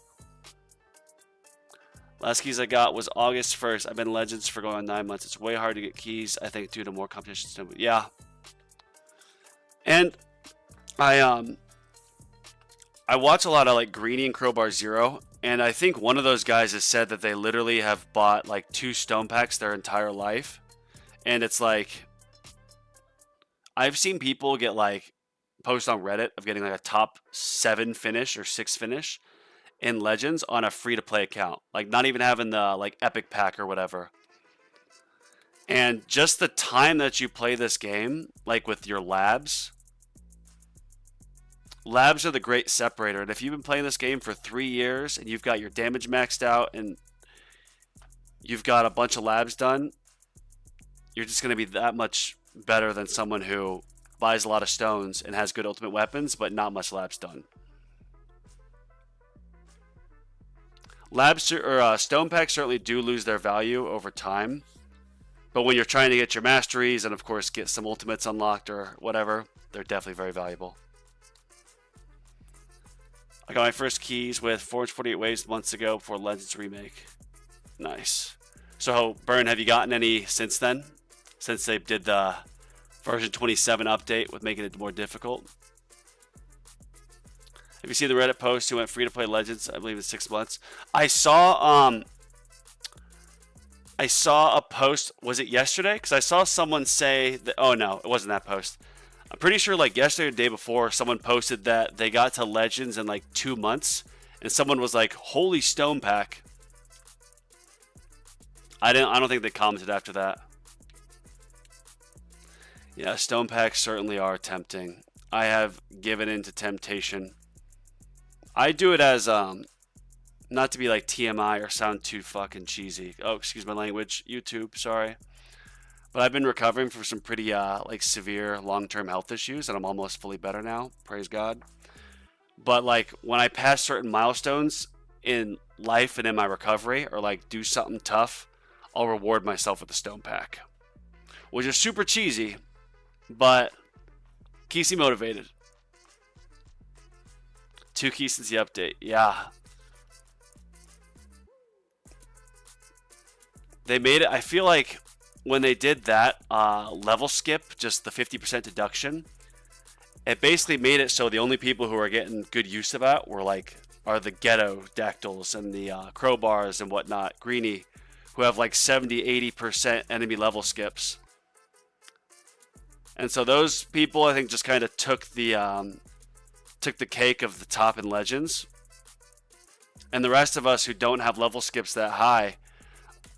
Last keys I got was August 1st. I've been Legends for going on 9 months. It's way hard to get keys, I think, due to more competition. Yeah. And I watch a lot of like Greeny and Crowbar Zero, and I think one of those guys has said that they literally have bought like 2 stone packs their entire life. And it's like, I've seen people get like post on Reddit of getting like a top 7 finish or 6 finish in Legends on a free to play account, like not even having the like epic pack or whatever. And just the time that you play this game, like with your labs are the great separator. And if you've been playing this game for 3 years and you've got your damage maxed out and you've got a bunch of labs done, you're just going to be that much better than someone who buys a lot of stones and has good ultimate weapons, but not much labs done. Labs or stone packs certainly do lose their value over time, but when you're trying to get your masteries and of course get some ultimates unlocked or whatever, they're definitely very valuable. I got my first keys with 448 waves months ago before Legends Remake. Nice. So, Burn, have you gotten any since then? Since they did the version 27 update with making it more difficult? Have you seen the Reddit post who went free to play Legends? I believe in 6 months. I saw a post. Was it yesterday? Because I saw someone say that. Oh no, it wasn't that post. I'm pretty sure like yesterday or the day before, someone posted that they got to Legends in like 2 months, and someone was like, "Holy stone pack." I don't think they commented after that. Yeah, stone packs certainly are tempting. I have given in to temptation. I do it as not to be like TMI or sound too fucking cheesy. Oh, excuse my language, YouTube, sorry. But I've been recovering from some pretty like severe long-term health issues, and I'm almost fully better now, praise God. But like when I pass certain milestones in life and in my recovery, or like do something tough, I'll reward myself with a stone pack, which is super cheesy, but keeps me motivated. 2 keys since the update. Yeah. They made it, I feel like when they did that level skip, just the 50% deduction, it basically made it so the only people who are getting good use of that are the ghetto dactyls and the crowbars and whatnot, Greeny, who have like 70-80% enemy level skips. And so those people, I think, just kind of took the cake of the top in Legends. And the rest of us who don't have level skips that high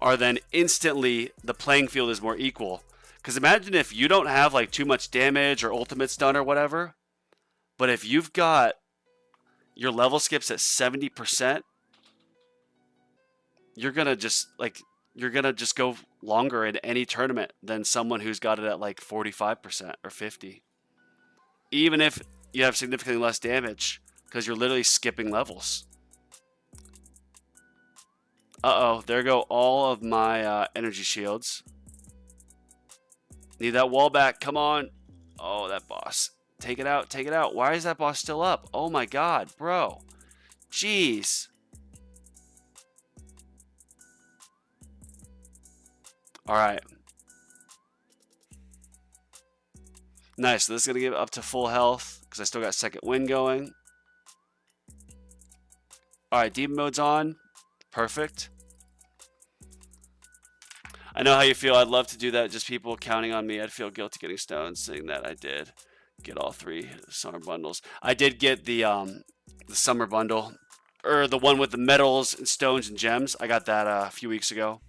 are then instantly, the playing field is more equal. Because imagine if you don't have like too much damage or ultimates done or whatever, but if you've got your level skips at 70%, you're gonna just go longer in any tournament than someone who's got it at like 45% or 50%. Even if you have significantly less damage, because you're literally skipping levels. Uh-oh, there go all of my energy shields. Need that wall back, come on. Oh, that boss. Take it out, take it out. Why is that boss still up? Oh my god, bro. Jeez. Alright. Nice, so this is going to get up to full health, because I still got second wind going. Alright, demon mode's on. Perfect. I know how you feel. I'd love to do that. Just people counting on me. I'd feel guilty getting stones, saying that I did get all 3 summer bundles. I did get the summer bundle, or the one with the metals and stones and gems. I got that a few weeks ago.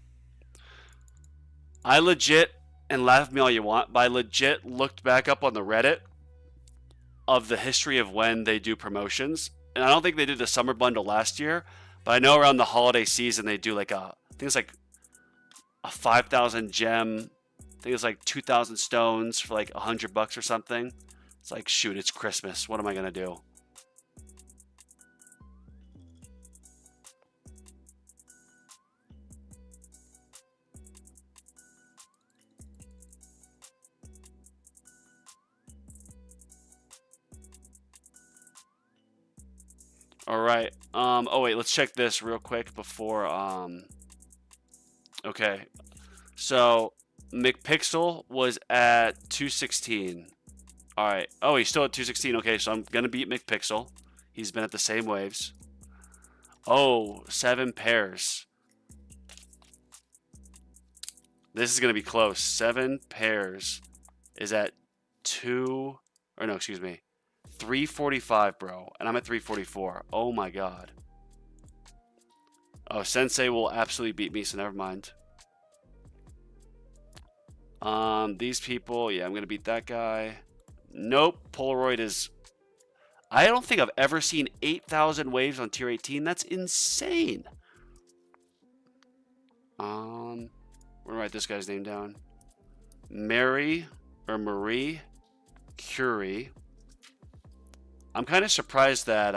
I legit, and laugh at me all you want, but I legit looked back up on the Reddit of the history of when they do promotions. And I don't think they did the summer bundle last year, but I know around the holiday season they do like I think it's like a 5,000 gem. I think it's like 2,000 stones for like $100 or something. It's like, shoot, it's Christmas. What am I going to do? All right. Oh wait, let's check this real quick before okay. So McPixel was at 216. All right. Oh, he's still at 216. Okay, so I'm going to beat McPixel. He's been at the same waves. Oh, 7 pairs. This is going to be close. 7 pairs is at 345, bro. And I'm at 344. Oh my god. Oh, Sensei will absolutely beat me, so never mind. These people, yeah, I'm going to beat that guy. Nope, Polaroid is... I don't think I've ever seen 8,000 waves on tier 18. That's insane. We're gonna write this guy's name down. Marie Curie. I'm kind of surprised that,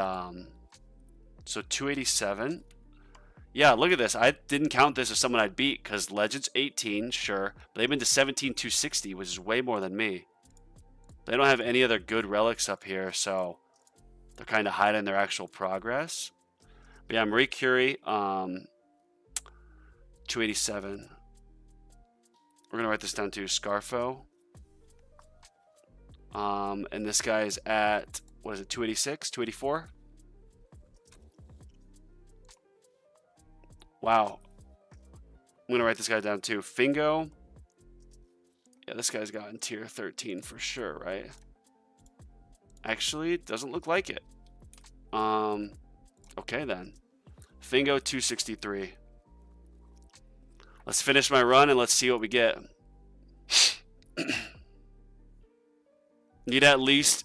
so 287. Yeah, look at this. I didn't count this as someone I'd beat because Legends 18, sure. But they've been to 17,260, which is way more than me. They don't have any other good relics up here, so they're kind of hiding their actual progress. But yeah, Marie Curie, 287. We're going to write this down too. Scarfo. And this guy's at, what is it, 286, 284? Wow. I'm going to write this guy down too. Fingo. Yeah, this guy's gotten tier 13 for sure, right? Actually, it doesn't look like it. Okay then. Fingo 263. Let's finish my run and let's see what we get. Need at least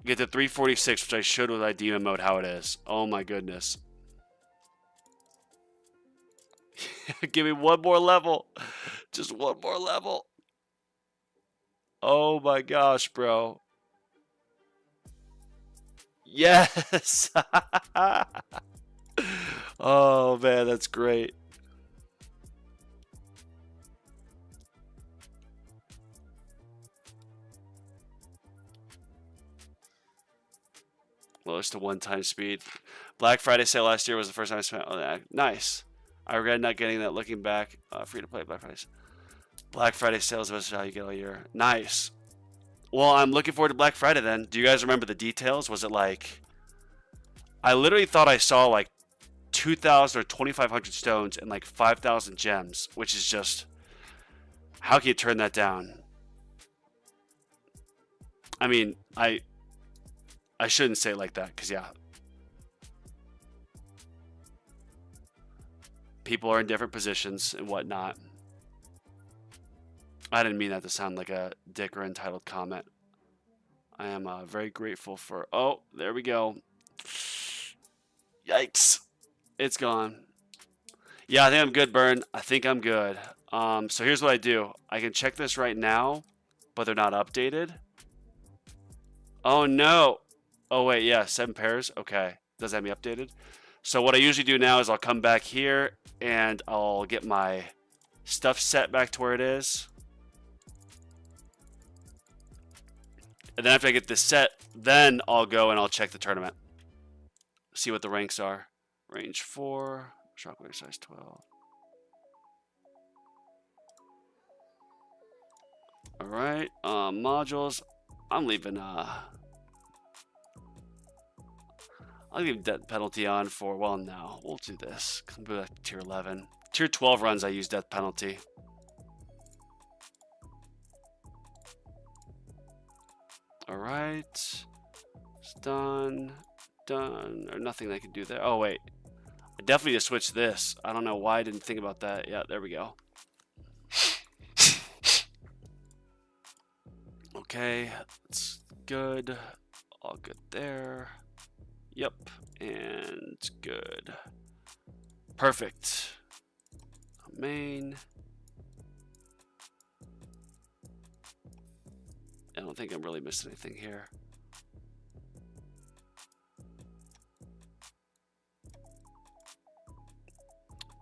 get to 346, which I should with idea mode how it is. Oh my goodness. Give me one more level. Just one more level. Oh my gosh, bro. Yes. Oh man, that's great. Lowest to 1 times speed. Black Friday sale last year was the first time I spent. Oh, nice. I regret not getting that. Looking back, free to play Black Friday. Black Friday sales is how you get all year. Nice. Well, I'm looking forward to Black Friday then. Do you guys remember the details? Was it like... I literally thought I saw like 2,000 or 2,500 stones and like 5,000 gems, which is just... How can you turn that down? I mean, I shouldn't say it like that, because yeah. People are in different positions and whatnot. I didn't mean that to sound like a dick or entitled comment. I am very grateful for... Oh, there we go. Yikes. It's gone. Yeah, I think I'm good, Burn. I think I'm good. So here's what I do. I can check this right now, but they're not updated. Oh, no. Oh, wait, yeah, 7 pairs. Okay. Does that have me updated? So what I usually do now is I'll come back here and I'll get my stuff set back to where it is. And then after I get this set, then I'll go and I'll check the tournament. See what the ranks are. Range 4, shockwave size 12. Alright, modules. I'm leaving, I'll leave death penalty on for, well, no, we'll do this. Come back to tier 11. Tier 12 runs, I use death penalty. Alright. It's done. Done. Or nothing I can do there. Oh, wait. I definitely need to switch this. I don't know why I didn't think about that. Yeah, there we go. Okay, that's good. All good there. Yep, and good. Perfect. Main. I don't think I'm really missing anything here.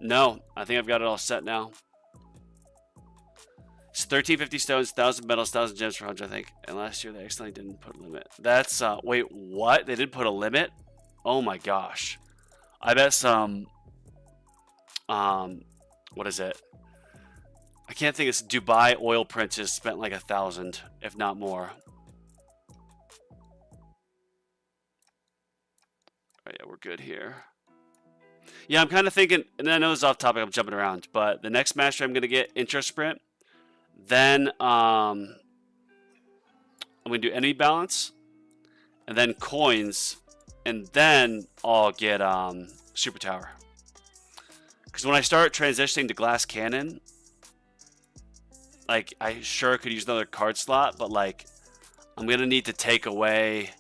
No, I think I've got it all set now. It's 1350 stones, 1,000 metals, 1,000 gems for 100, I think. And last year they accidentally didn't put a limit. That's, wait, what? They didn't put a limit? Oh my gosh. I bet some, what is it? I can't think it's Dubai oil princes spent like 1,000, if not more. Oh yeah, we're good here. Yeah, I'm kind of thinking, and I know it's off topic, I'm jumping around, but the next master I'm going to get intro sprint. Then I'm going to do enemy balance, and then coins, and then I'll get super tower. Because when I start transitioning to glass cannon, like I sure could use another card slot, but like I'm going to need to take away.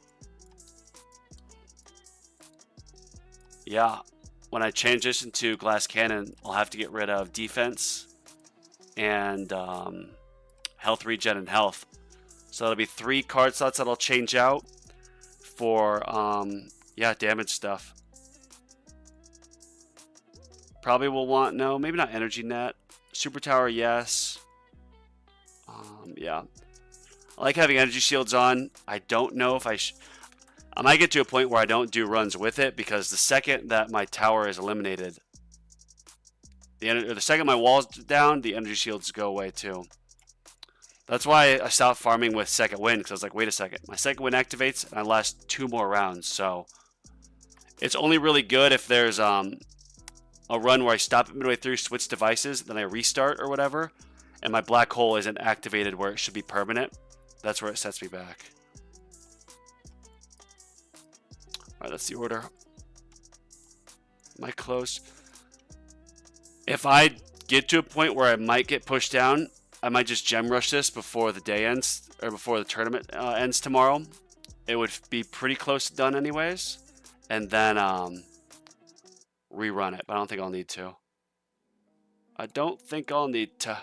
Yeah, when I transition to glass cannon, I'll have to get rid of defense and health regen and health. So that'll be 3 card slots that I'll change out for yeah, damage stuff. Probably will want, no, maybe not energy net. Super tower, yes. Yeah, I like having energy shields on. I don't know if I might get to a point where I don't do runs with it, because the second that my tower is eliminated, the second my wall's down, the energy shields go away too. That's why I stopped farming with second wind, because I was like, wait a second, my second wind activates and I last 2 more rounds. So it's only really good if there's a run where I stop it midway through, switch devices, then I restart or whatever, and my black hole isn't activated where it should be permanent. That's where it sets me back. Alright, that's the order. Am I close? If I get to a point where I might get pushed down, I might just gem rush this before the day ends, or before the tournament ends tomorrow. It would be pretty close to done anyways. And then rerun it, but I don't think I'll need to. I don't think I'll need to.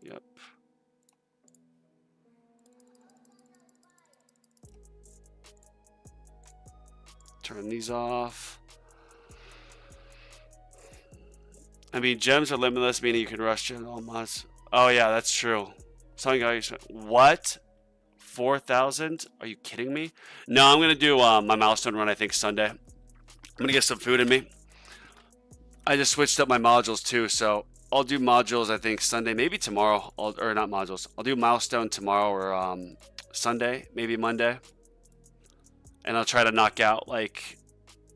Yep. Turn these off. I mean, gems are limitless, meaning you can rush gem all mods. Oh yeah, that's true. Something I what? 4,000? Are you kidding me? No, I'm gonna do my milestone run. I think Sunday. I'm gonna get some food in me. I just switched up my modules too, so I'll do modules. I think Sunday, maybe tomorrow. Or not modules. I'll do milestone tomorrow or Sunday, maybe Monday. And I'll try to knock out, like,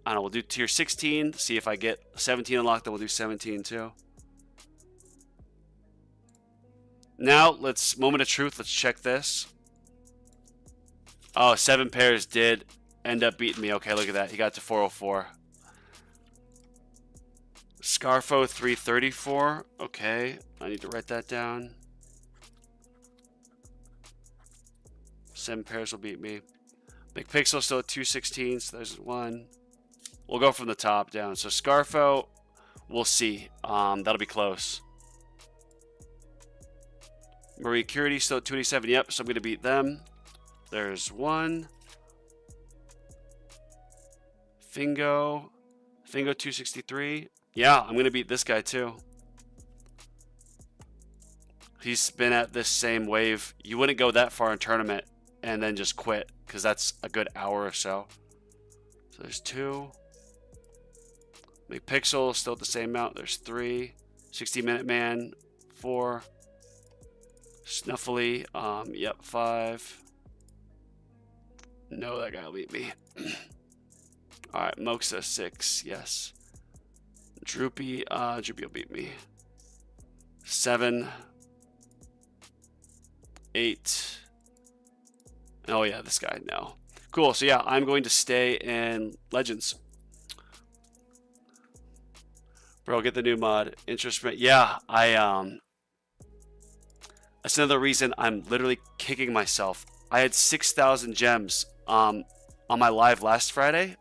I don't know, we'll do tier 16, see if I get 17 unlocked, then we'll do 17 too. Now, let's, moment of truth, let's check this. Oh, 7 pairs did end up beating me. Okay, look at that. He got to 404. Scarfo 334. Okay, I need to write that down. 7 pairs will beat me. McPixel still at 216, so there's 1. We'll go from the top down. So Scarfo, we'll see. That'll be close. Marie Curie still at 287. Yep, so I'm going to beat them. There's 1. Fingo 263. Yeah, I'm going to beat this guy too. He's been at this same wave. You wouldn't go that far in tournament and then just quit, because that's a good hour or so. So there's 2. McPixel still at the same amount. There's 3. 60-minute man, 4. Snuffly, yep, 5. No, that guy will beat me. Alright, Moxa 6, yes. Droopy, Droopy will beat me. 7. 8. Oh yeah, this guy, no. Cool, so yeah, I'm going to stay in Legends. Bro, get the new mod. Interest rate. Yeah, that's another reason I'm literally kicking myself. I had 6,000 gems on my live last Friday,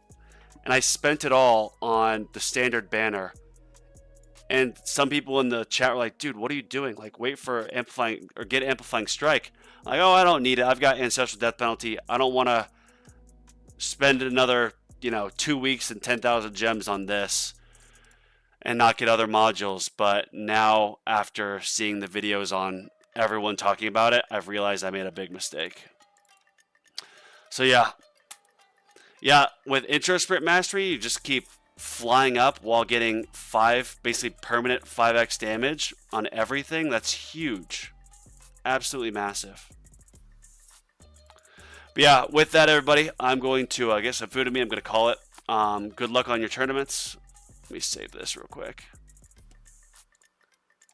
and I spent it all on the standard banner. And some people in the chat were like, dude, what are you doing? Like, wait for amplifying or get amplifying strike. Like, oh, I don't need it. I've got ancestral death penalty. I don't want to spend another, 2 weeks and 10,000 gems on this and not get other modules. But now, after seeing the videos on everyone talking about it, I've realized I made a big mistake. So yeah, with intro sprint mastery, you just keep flying up while getting basically permanent 5x damage on everything. That's huge. Absolutely massive. But yeah, with that, everybody, I'm going to, I guess, food me, I'm going to call it. Good luck on your tournaments. Let me save this real quick.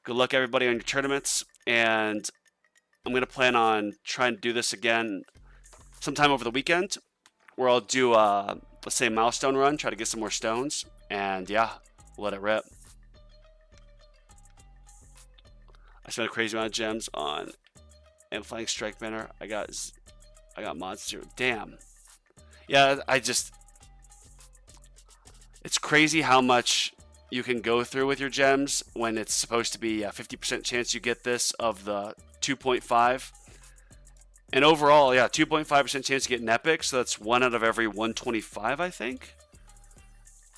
Good luck, everybody, on your tournaments. And I'm going to plan on trying to do this again sometime over the weekend, where I'll do, let's say, a milestone run, try to get some more stones, and yeah, let it rip. I spent a crazy amount of gems on amplifying strike banner. I got mods too. Damn. Yeah, it's crazy how much you can go through with your gems when it's supposed to be a 50% chance you get this of the 2.5. And overall, yeah, 2.5% chance to get an epic, so that's 1 out of every 125, I think.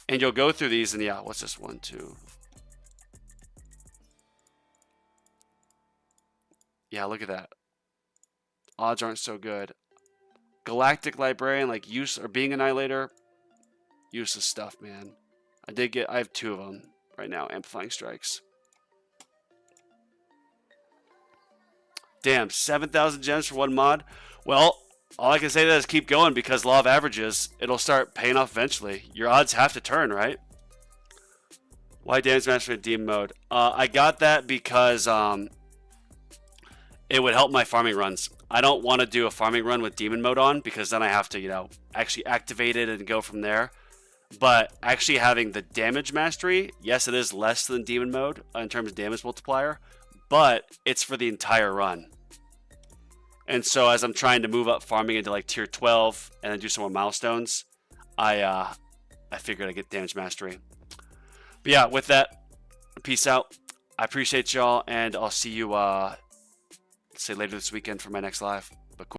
And you'll go through these, and yeah, what's this? 1, 2. Yeah, look at that. Odds aren't so good. Galactic Librarian, like being Annihilator, useless stuff, man. I have 2 of them right now, Amplifying Strikes. Damn, 7,000 gems for 1 mod. Well, all I can say to that is keep going, because law of averages, it'll start paying off eventually. Your odds have to turn, right? Why damage mastery in demon mode? I got that because it would help my farming runs. I don't want to do a farming run with demon mode on, because then I have to, actually activate it and go from there. But actually having the damage mastery, yes, it is less than demon mode in terms of damage multiplier, but it's for the entire run. And so as I'm trying to move up farming into like tier 12 and then do some more milestones, I figured I'd get damage mastery. But yeah, with that, peace out. I appreciate y'all, and I'll see you say later this weekend for my next live.